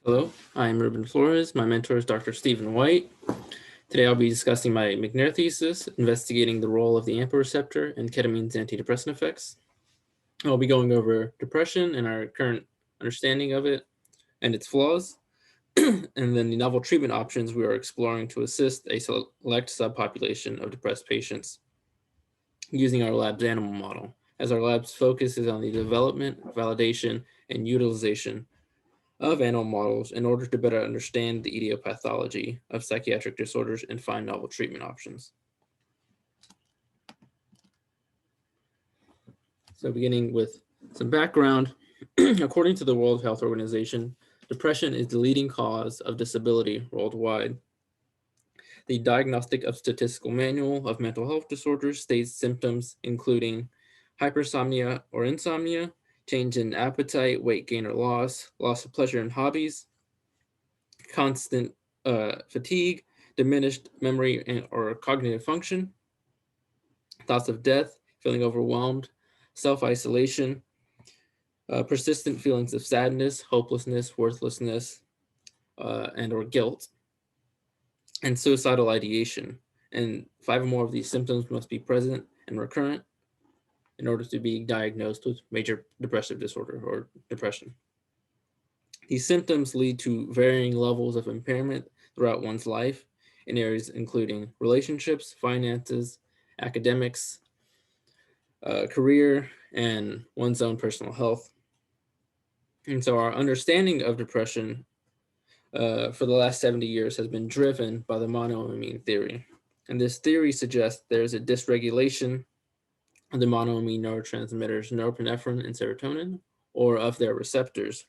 Hello, I'm Ruben Flores. My mentor is Dr. Stephen White. Today I'll be discussing my McNair thesis, investigating the role of the AMPA receptor and ketamine's antidepressant effects. I'll be going over depression and our current understanding of it and its flaws, and then the novel treatment options we are exploring to assist a select subpopulation of depressed patients using our lab's animal model, as our lab's focus is on the development, validation, and utilization of animal models in order to better understand the etiopathology of psychiatric disorders and find novel treatment options. So beginning with some background, according to the World Health Organization, depression is the leading cause of disability worldwide. The Diagnostic of Statistical Manual of Mental Health Disorders states symptoms including hypersomnia or insomnia, change in appetite, weight gain or loss of pleasure in hobbies, constant fatigue, diminished memory or cognitive function, thoughts of death, feeling overwhelmed, self-isolation, persistent feelings of sadness, hopelessness, worthlessness, and or guilt, and suicidal ideation. And 5 or more of these symptoms must be present and recurrent in order to be diagnosed with major depressive disorder or depression. These symptoms lead to varying levels of impairment throughout one's life in areas including relationships, finances, academics, career, and one's own personal health. And so our understanding of depression for the last 70 years has been driven by the monoamine theory. And this theory suggests there's a dysregulation of the monoamine neurotransmitters norepinephrine and serotonin, or of their receptors.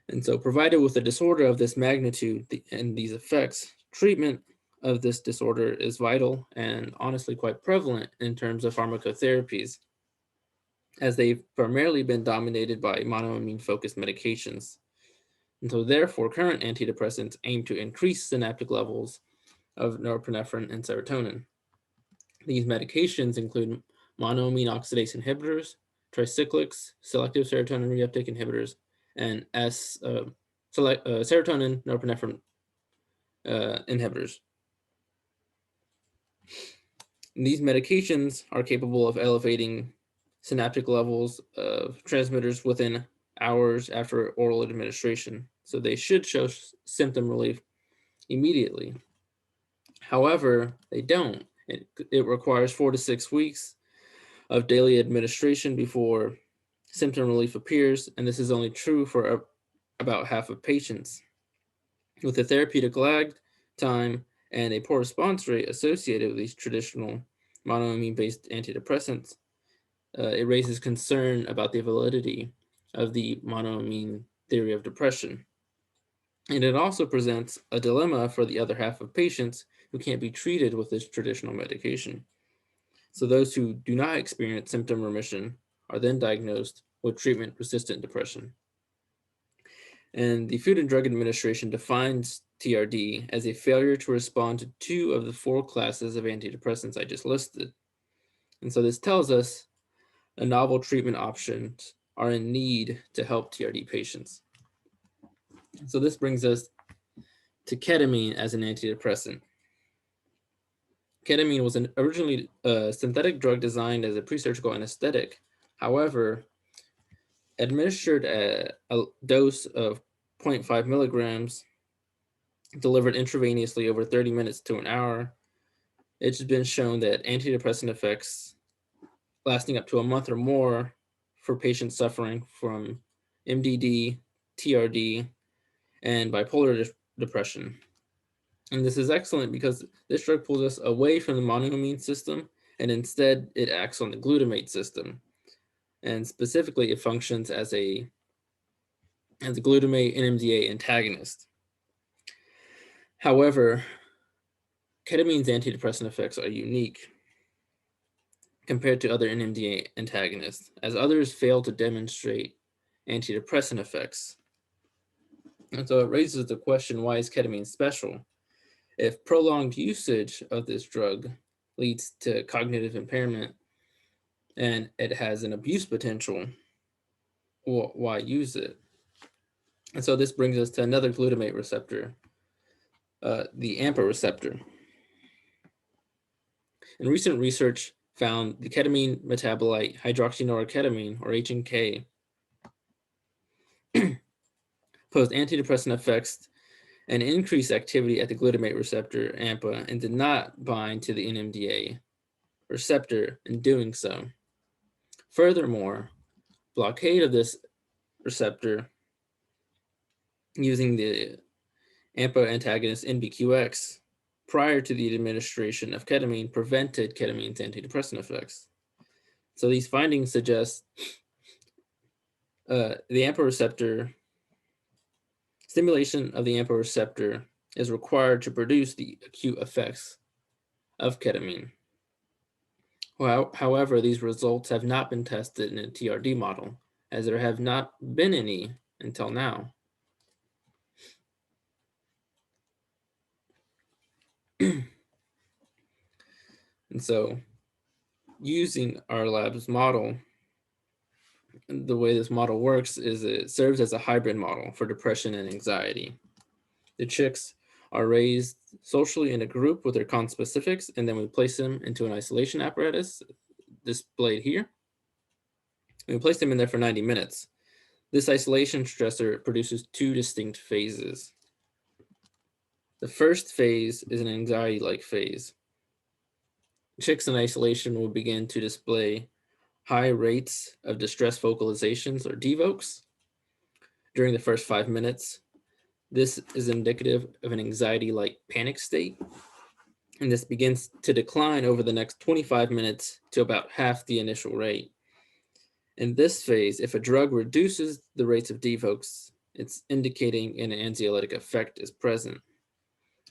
And so provided with a disorder of this magnitude and these effects, treatment of this disorder is vital and honestly quite prevalent in terms of pharmacotherapies, as they've primarily been dominated by monoamine-focused medications. And so therefore, current antidepressants aim to increase synaptic levels of norepinephrine and serotonin. These medications include monoamine oxidase inhibitors, tricyclics, selective serotonin reuptake inhibitors, and serotonin norepinephrine inhibitors. And these medications are capable of elevating synaptic levels of transmitters within hours after oral administration, so they should show symptom relief immediately. However, they don't. It requires 4 to 6 weeks of daily administration before symptom relief appears, and this is only true for about half of patients. With the therapeutic lag time and a poor response rate associated with these traditional monoamine-based antidepressants, it raises concern about the validity of the monoamine theory of depression. And it also presents a dilemma for the other half of patients who can't be treated with this traditional medication. So those who do not experience symptom remission are then diagnosed with treatment-resistant depression. And the Food and Drug Administration defines TRD as a failure to respond to 2 of the 4 classes of antidepressants I just listed. And so this tells us a novel treatment options are in need to help TRD patients. So this brings us to ketamine as an antidepressant. Ketamine was originally a synthetic drug designed as a pre-surgical anesthetic. However, administered at a dose of 0.5 milligrams, delivered intravenously over 30 minutes to an hour, it's been shown that antidepressant effects lasting up to a month or more for patients suffering from MDD, TRD, and bipolar depression. And this is excellent because this drug pulls us away from the monoamine system, and instead it acts on the glutamate system. And specifically, it functions as a glutamate NMDA antagonist. However, ketamine's antidepressant effects are unique compared to other NMDA antagonists, as others fail to demonstrate antidepressant effects. And so it raises the question, why is ketamine special? If prolonged usage of this drug leads to cognitive impairment and it has an abuse potential, why use it? And so this brings us to another glutamate receptor, the AMPA receptor. And recent research found the ketamine metabolite hydroxynorketamine, or H&K, posed antidepressant effects and increased activity at the glutamate receptor, AMPA, and did not bind to the NMDA receptor in doing so. Furthermore, blockade of this receptor using the AMPA antagonist NBQX prior to the administration of ketamine prevented ketamine's antidepressant effects. So these findings suggest the AMPA receptor, stimulation of the AMPA receptor is required to produce the acute effects of ketamine. Well, however, these results have not been tested in a TRD model, as there have not been any until now. And so, using our lab's model, the way this model works is it serves as a hybrid model for depression and anxiety. The chicks are raised socially in a group with their conspecifics, and then we place them into an isolation apparatus displayed here. We place them in there for 90 minutes. This isolation stressor produces two distinct phases. The first phase is an anxiety-like phase. Chicks in isolation will begin to display high rates of distress vocalizations, or DVOCs, during the first 5 minutes. This is indicative of an anxiety-like panic state, and this begins to decline over the next 25 minutes to about half the initial rate. In this phase, if a drug reduces the rates of DVOCs, it's indicating an anxiolytic effect is present.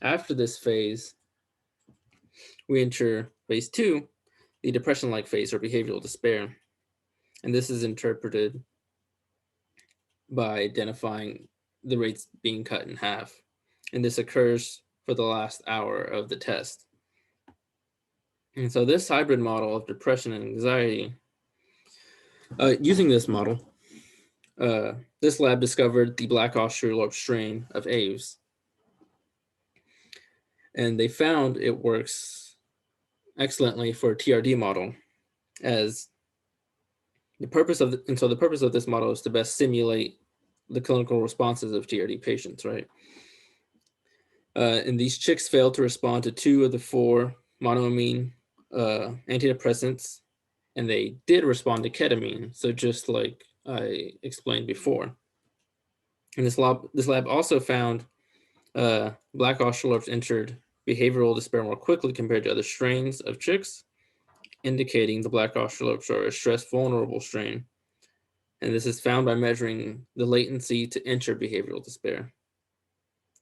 After this phase, we enter phase 2, the depression-like phase, or behavioral despair. And this is interpreted by identifying the rates being cut in half. And this occurs for the last hour of the test. And so this hybrid model of depression and anxiety, using this model, this lab discovered the black Australorp strain of Aves. And they found it works excellently for a TRD model, as the purpose of the purpose of this model is to best simulate the clinical responses of TRD patients, right? And these chicks failed to respond to 2 of the 4 monoamine antidepressants, and they did respond to ketamine. So just like I explained before. And this lab also found black Australorps entered behavioral despair more quickly compared to other strains of chicks, indicating the black Australorps are a stress vulnerable strain. And this is found by measuring the latency to enter behavioral despair.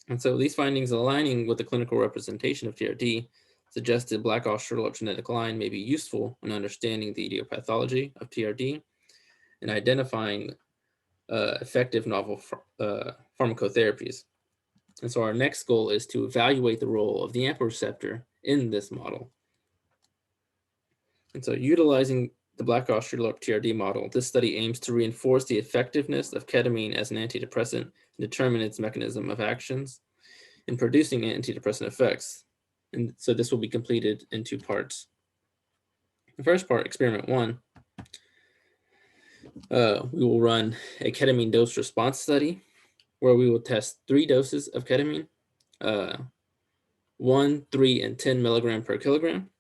And so these findings, aligning with the clinical representation of TRD, suggested black Australorp genetic line may be useful in understanding the idiopathology of TRD and identifying effective novel pharmacotherapies. And so our next goal is to evaluate the role of the AMPA receptor in this model. And so utilizing the black Australorp TRD model, this study aims to reinforce the effectiveness of ketamine as an antidepressant and determine its mechanism of actions in producing antidepressant effects. And so this will be completed in 2 parts. The first part, experiment 1, we will run a ketamine dose response study where we will test 3 doses of ketamine, 1, 3, and 10 milligram per kilogram,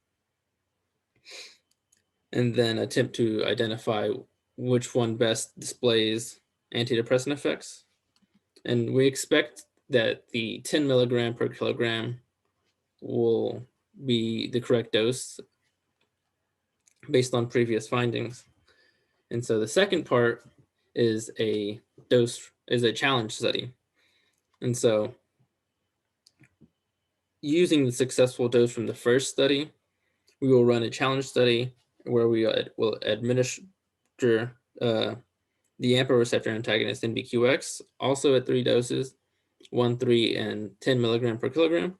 and then attempt to identify which one best displays antidepressant effects. And we expect that the 10 milligram per kilogram will be the correct dose based on previous findings. And so the second part is a challenge study. And so using the successful dose from the first study, we will run a challenge study where we will administer the AMPA receptor antagonist NBQX, also at 3 doses, 1, 3, and 10 milligram per kilogram.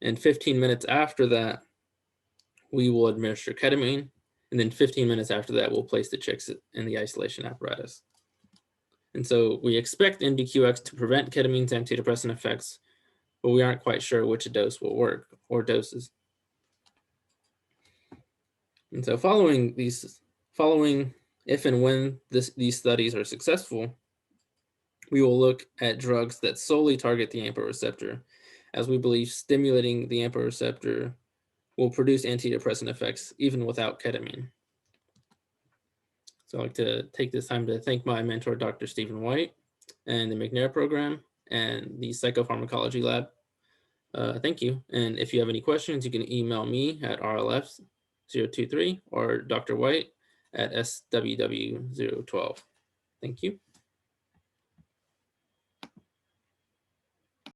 And 15 minutes after that, we will administer ketamine. And then 15 minutes after that, we'll place the chicks in the isolation apparatus. And so we expect NBQX to prevent ketamine's antidepressant effects, but we aren't quite sure which dose will work or doses. And so following if and when these studies are successful, we will look at drugs that solely target the AMPA receptor, as we believe stimulating the AMPA receptor will produce antidepressant effects even without ketamine. So I'd like to take this time to thank my mentor, Dr. Stephen White, and the McNair program and the psychopharmacology lab. Thank you. And if you have any questions, you can email me at RLF023 or Dr. White at SWW012. Thank you.